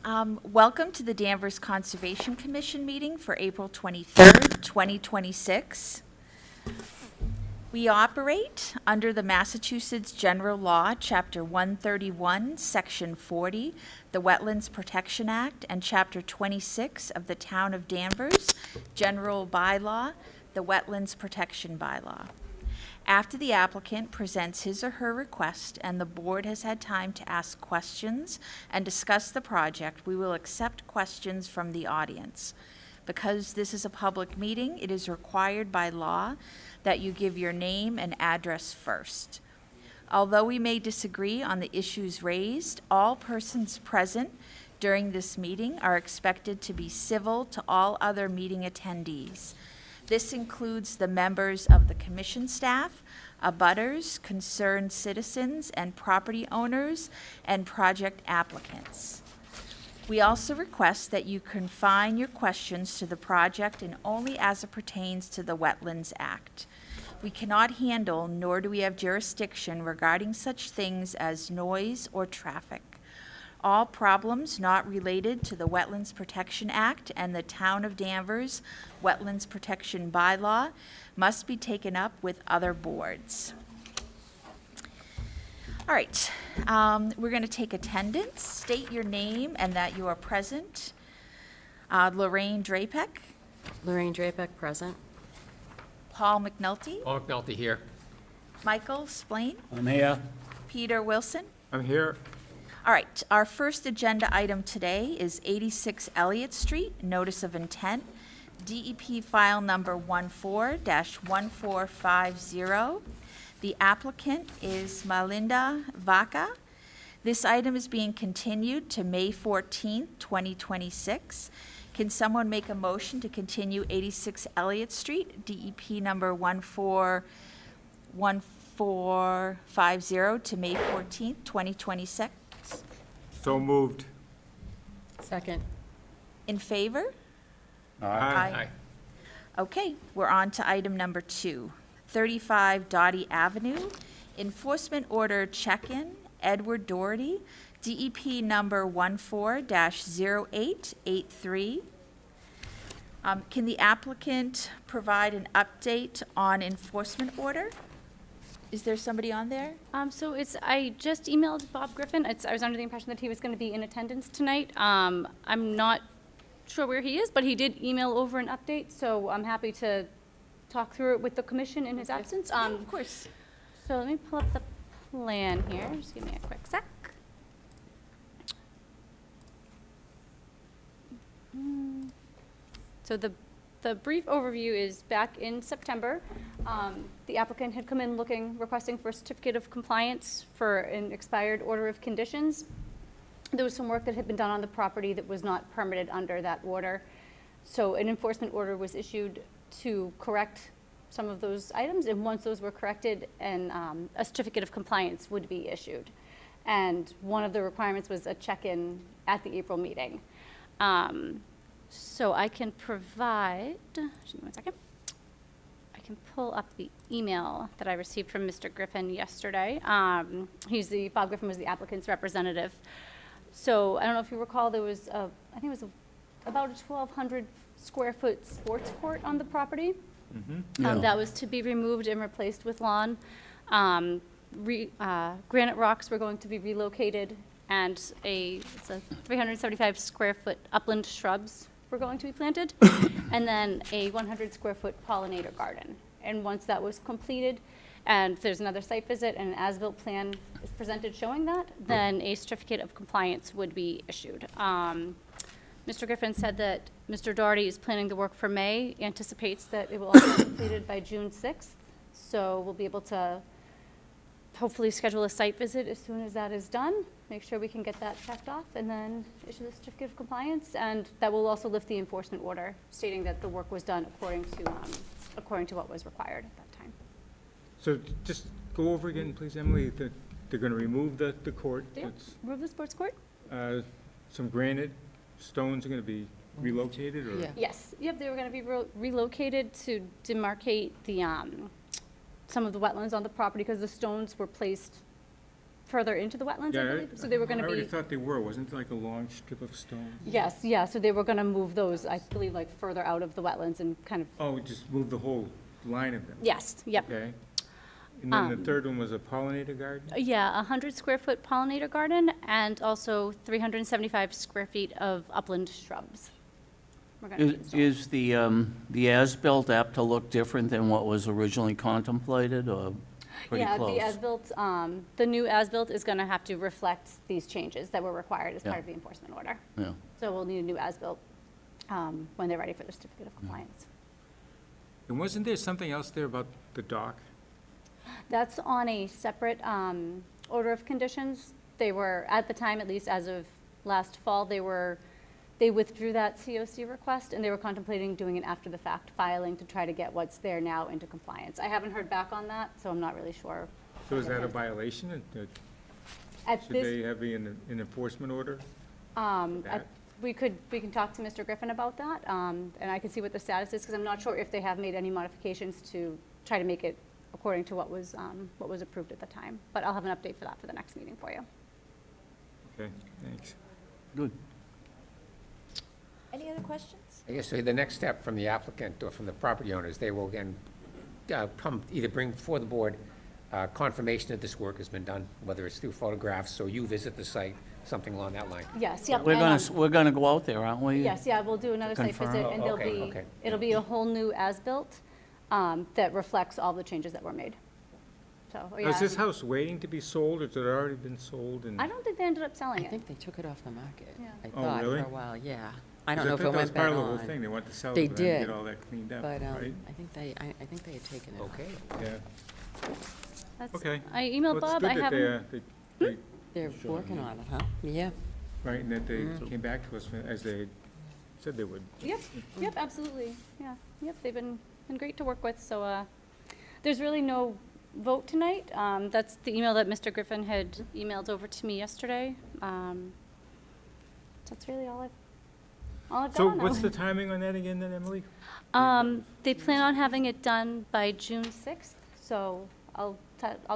Welcome to the Danvers Conservation Commission meeting for April 23rd, 2026. We operate under the Massachusetts General Law, Chapter 131, Section 40, the Wetlands Protection Act, and Chapter 26 of the Town of Danvers General Bylaw, the Wetlands Protection Bylaw. After the applicant presents his or her request and the board has had time to ask questions and discuss the project, we will accept questions from the audience. Because this is a public meeting, it is required by law that you give your name and address first. Although we may disagree on the issues raised, all persons present during this meeting are expected to be civil to all other meeting attendees. This includes the members of the commission staff, abutters, concerned citizens, and property owners, and project applicants. We also request that you confine your questions to the project and only as it pertains to the Wetlands Act. We cannot handle, nor do we have jurisdiction regarding such things as noise or traffic. All problems not related to the Wetlands Protection Act and the Town of Danvers Wetlands Protection Bylaw must be taken up with other boards. All right, we're going to take attendance. State your name and that you are present. Lorraine Drapek. Lorraine Drapek, present. Paul McNulty. Paul McNulty here. Michael Splain. I'm here. Peter Wilson. I'm here. All right, our first agenda item today is 86 Elliott Street, Notice of Intent, DEP file number 14-1450. The applicant is Malinda Vaca. This item is being continued to May 14th, 2026. Can someone make a motion to continue 86 Elliott Street, DEP number 1450 to May 14th, 2026? So moved. Second. In favor? Aye. Okay, we're on to item number 2. 35 Dottie Avenue, enforcement order check-in, Edward Doherty, DEP number 14-0883. Can the applicant provide an update on enforcement order? Is there somebody on there? I just emailed Bob Griffin. I was under the impression that he was going to be in attendance tonight. I'm not sure where he is, but he did email over an update, so I'm happy to talk through it with the commission in his absence. Of course. So let me pull up the plan here. Just give me a quick sec. So the brief overview is back in September. The applicant had come in requesting for a certificate of compliance for an expired order of conditions. There was some work that had been done on the property that was not permitted under that order. So an enforcement order was issued to correct some of those items, and once those were corrected, a certificate of compliance would be issued. And one of the requirements was a check-in at the April meeting. So I can provide, just give me 1 second. I can pull up the email that I received from Mr. Griffin yesterday. Bob Griffin was the applicant's representative. So I don't know if you recall, there was I think it was about a 1,200 square foot sports court on the property. Yeah. That was to be removed and replaced with lawn. Granite rocks were going to be relocated, and it's a 375 square foot upland shrubs were going to be planted, and then a 100 square foot pollinator garden. And once that was completed, and there's another site visit and an as-built plan is presented showing that, then a certificate of compliance would be issued. Mr. Griffin said that Mr. Doherty is planning the work for May, anticipates that it will also be completed by June 6th. So we'll be able to hopefully schedule a site visit as soon as that is done, make sure we can get that checked off, and then issue the certificate of compliance. And that will also lift the enforcement order, stating that the work was done according to what was required at that time. So just go over again, please, Emily. They're going to remove the court. Yeah, remove the sports court? Some granite stones are going to be relocated, or? Yeah. Yes, yep, they were going to be relocated to demarcate the, some of the wetlands on the property, because the stones were placed further into the wetlands, I believe. So they were going I to already be, thought they were, wasn't it like a long strip of stone? yes, yeah, so they were going to move those, I believe, like further out of the wetlands and kind of, Oh, just move the whole line of them? yes, yep. Okay. And then the third one was a pollinator garden? Yeah, 100 square foot pollinator garden and also 375 square feet of upland shrubs. We're gonna be installing. Is the as-built apt to look different than what was originally contemplated, or pretty Yeah, close? the as-built, the new as-built is going to have to reflect these changes that were required as part Yeah. of the enforcement order. Yeah. So we'll need a new as-built when they're ready for the certificate of compliance. And wasn't there something else there about the dock? That's on a separate order of conditions. They were, at the time, at least as of last fall, they withdrew that COC request, and they were contemplating doing an after-the-fact filing to try to get what's there now into compliance. I haven't heard back on that, so I'm not really sure. So is that a violation? At Should this, they have an enforcement order? that? we can talk to Mr. Griffin about that, and I can see what the status is, because I'm not sure if they have made any modifications to try to make it according to what was approved at the time. But I'll have an update for that for the next meeting for you. Okay, thanks. Good. Any other questions? I guess so the next step from the applicant or from the property owners, they will again come, either bring before the board confirmation that this work has been done, whether it's through photographs, or you visit the site, something along that line. Yes, yep. We're and, we're gonna go out there, aren't we? Yes, yeah, we'll do another site Confirm. visit, and Oh, okay. it'll be a whole new as-built that reflects all the changes that were made. So, oh, Now, is this yeah. house waiting to be sold, or has it already been sold? And I don't think they ended up I selling it. think they took it off the market. Yeah. I Oh, thought for really? a while, yeah. I 'Cause don't know if it thought that was went back part of the whole on. thing, they wanted to sell They it, but then did, get all that cleaned up, But right? I think they had taken it off. Okay. Yeah, That's- okay. I emailed Well, it's Bob, good I that haven't. they, They're working on it, huh? Yeah. right, and that they Mm-hmm. came back to us as they said they would. Yep, absolutely, yeah, yep, they've been great to work with, so, there's really no vote tonight. That's the email that Mr. Griffin had emailed over to me yesterday. That's really all I've So got on what's that. the timing on that again then, Emily? They plan on having it done by June 6th, so I'll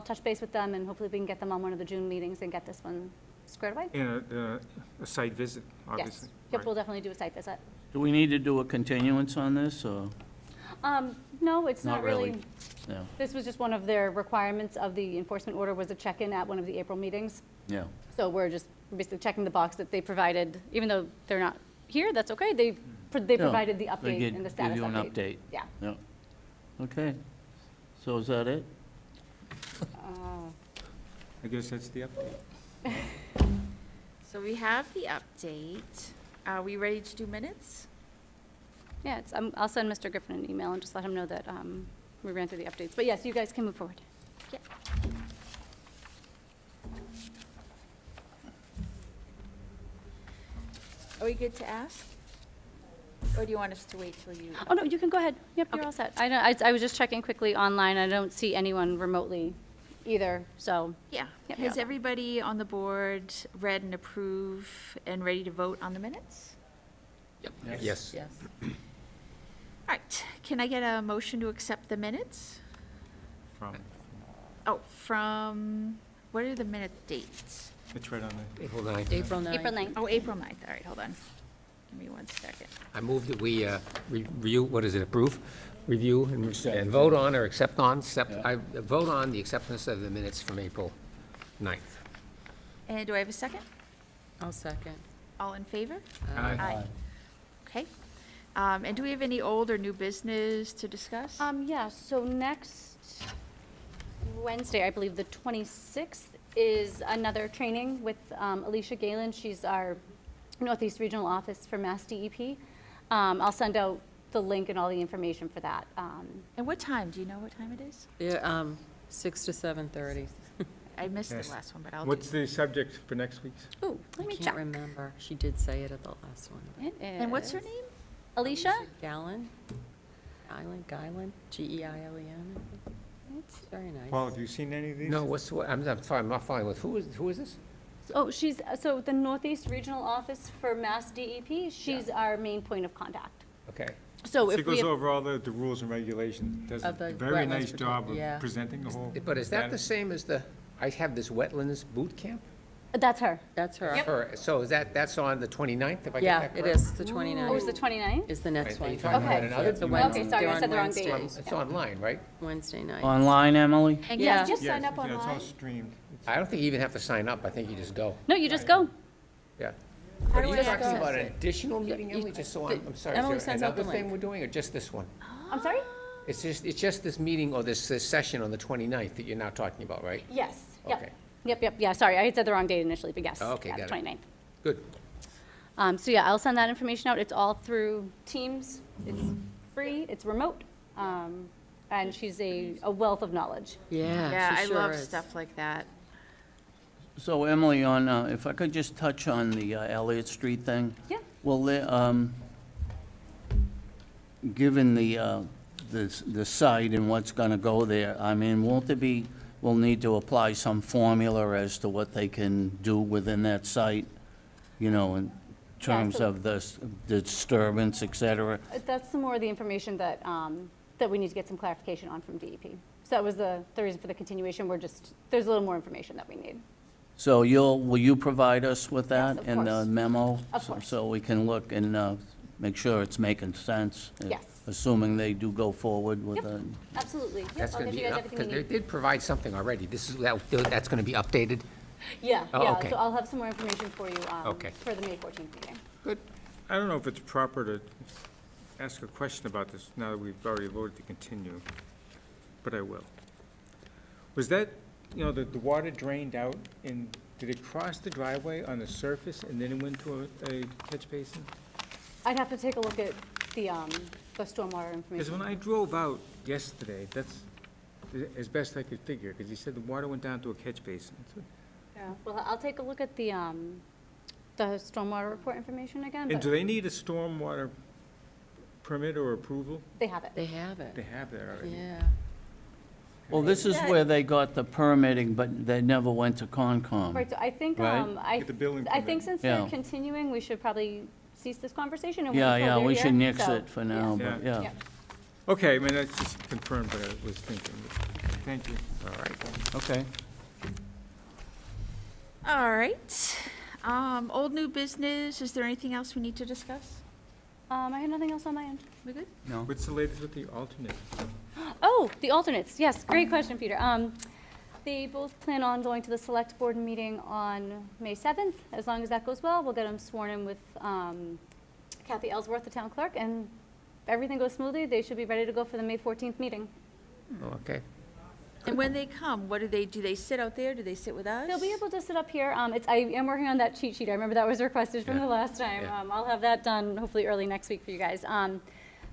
touch base with them, and hopefully we can get them on one of the June meetings and get this one squared away. And a site visit, Yes, obviously. yep, right. we'll definitely do a site visit. Do we need to do a continuance on this, or, No, it's not Not really. really. yeah, This was just one of their requirements of the enforcement order, was a check-in at one of the April meetings. yeah. So we're just basically checking the box that they provided, even though they're not here, that's okay. They provided the They update give- and the status Give you an update. update, Yeah. yeah. Okay. So is that it? I guess that's the update. So we have the update. Are we ready to do minutes? Yeah, I'll send Mr. Griffin an email and just let him know that we ran through the updates. But yes, you guys can move forward. Yep. Are we good to ask? Or do you want us to wait till you? Oh, no, you can go ahead. Yep, you're Okay. all set. I was just checking quickly online. I don't see anyone remotely either, so. Yeah. Yep, Has yeah. everybody on the board read and approve and ready to vote on the minutes? Yes. Yes. All right. Can I get a motion to accept the minutes? From, Oh, from, what are the minute dates? it's right on the, April 9th. April 9th. April 9th. Oh, April 9th. All right, hold on. Give me 1 second. I move that we review, what is it, approve, review, and vote on or accept on, I vote on the acceptance of the minutes from April 9th. And do I have a second? I'll second. All in favor? Aye. Okay. And do we have any old or new business to discuss? Yeah, so next Wednesday, I believe the 26th, is another training with Alicia Galen. She's our Northeast Regional Office for Mass DEP. I'll send out the link and all the information for that. And what time? Do you know what time it is? Yeah, 6 to 7:30. I missed Yes. the last one, but I'll do. what's the subject for next week's? Ooh, I let me can't check. remember. She did say it at the last one. It And what's her is- name? Alicia? Gallon? Guylan, G-E-I-L-E-N. It's very nice. Paul, have you seen any of these? No, I'm sorry, I'm not following with, who is this? Oh, she's, so the Northeast Regional Office for Mass DEP, she's our main point of contact. Okay. So She if we goes have, over all the rules and regulations, does a Of the very wetlands nice job yeah. of presenting the whole. But is that the status. same as the I have this wetlands boot camp. That's her. That's her. Or- So is that's on the 29th, if I get Yeah, that it correct? is, the 29th. Oh, it's the 29th? Is the next Right, are you one. talking about Okay. another? The you- Wednesday. Okay, sorry, They're I on said the wrong Wednesdays. date. It's online, right? Wednesday night. Online, Emily? And Yeah. yes, just Yes, sign up yeah, it's all online. streamed. I don't think you even have to sign up, I think you just go. No, you just go. Yeah. How But are do you I talking access about an it? additional meeting, you- Emily, just so I'm sorry, Emily is there sends out another the thing link. we're doing, or just this one? I'm sorry? It's just this meeting or this session on the 29th that you're now talking about, right? Yes. Okay. Yep, yeah, sorry, I had said the wrong date initially, but yes. Okay, yeah, got it. 29th. Good. So yeah, I'll send that information out. It's all through Teams. It's free, it's remote, and she's a wealth of knowledge. Yeah, Yeah, she I sure love is. stuff like that. So Emily, on, if I could just touch on the Elliott Street thing? Yeah. Well, given the site and what's gonna go there, I mean, won't there be, we'll need to apply some formula as to what they can do within that site, you know, in terms so- of the disturbance, et cetera? That's some more of the information that, that we need to get some clarification on from DEP. So that was the reason for the continuation. There's a little more information that we need. So will you provide us with that of in the course. memo? Of so- course. So we can look and make sure it's making sense? Yes. Assuming they do go forward with Yep. it. Absolutely. Yep, That's I'll going get to you be guys up, everything because you they need. did provide something already. That's going to be updated? Yeah, Oh, yeah, okay. so I'll have some more information for you, Okay. for the May 14th meeting. Good. I don't know if it's proper to ask a question about this now that we've already voted to continue, but I will. Was that, the water drained out and did it cross the driveway on the surface and then it went to a catch basin? I'd have to take a look at the stormwater Because when information. I drove out yesterday, that's as best I could figure, because he said the water went down to a catch basin. So- Yeah, well, I'll take a look at the stormwater report information again, And but do they need a stormwater permit or approval? they have it. They have it. They have that already. Yeah. Well, this is where they got the permitting, but they never went to Concom. Right, so I think, Right. Get the building I think permit. since they're Yeah. continuing, we should probably cease this conversation and wait Yeah, until yeah, they're we here, should nix so, it for now, but Yeah. yeah. yeah. Okay, I mean, that's just confirmed what I was thinking. Thank you. All right. Okay. All right. Old new business, is there anything else we need to discuss? I had nothing else on my end. We good? No. What's the latest with the alternate? Oh, the alternates, yes, great question, Peter. They both plan on going to the select board meeting on May 7th. As long as that goes well, we'll get them sworn in with Kathy Ellsworth, the town clerk, and if everything goes smoothly, they should be ready to go for the May 14th meeting. Okay. And when they come, what do they sit out there? Do they sit with us? They'll be able to sit up here. I am working on that cheat sheet. I remember that was requested from Yeah, the last time. yeah. I'll have that done hopefully early next week for you guys.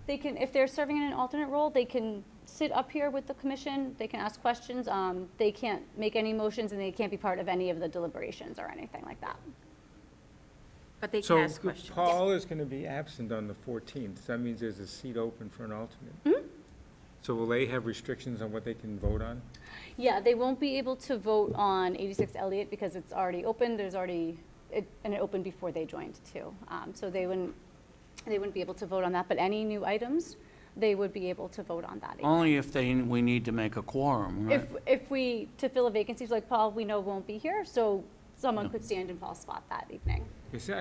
They can, if they're serving in an alternate role, they can sit up here with the commission. They can ask questions. They can't make any motions and they can't be part of any of the deliberations or anything like that. But they can So ask questions. Paul is going to be absent on the 14th. So that means there's a seat open for an alternate. Mm-hmm. So will they have restrictions on what they can vote on? Yeah, they won't be able to vote on 86 Elliott because it's already open. And it opened before they joined too. So they wouldn't be able to vote on that, but any new items, they would be able to vote on that. Only if we need to make a quorum, right? If we, to fill a vacancy, like Paul, we know won't be here, so someone could stand in Paul's spot that evening. You see,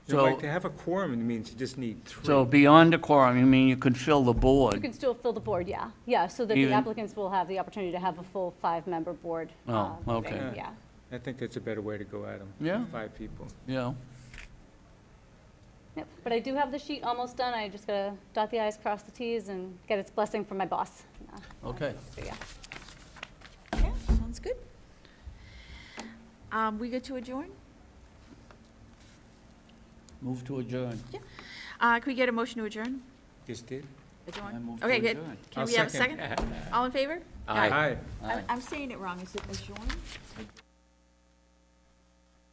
So- like, to have a quorum, it means you just need 3. So beyond a quorum, you mean you could fill the You board? can still fill the board, yeah. Yeah, so that the Even- applicants will have the opportunity to have a full 5-member board. Oh, meeting, okay. Yeah. I think that's a better way to go at them. Yeah. 5 people. Yeah. Yep, but I do have the sheet almost done. I just gotta dot the i's, cross the t's, and get its blessing from my boss. Okay. So, yeah. Yeah, sounds good. We good to adjourn? Move to adjourn. Can we get a motion to adjourn? Just did? Adjourn? I move to Okay, good. adjourn. Can I'll we have a second? All in favor? Aye. Aye. I'm saying it wrong. Is it adjourn?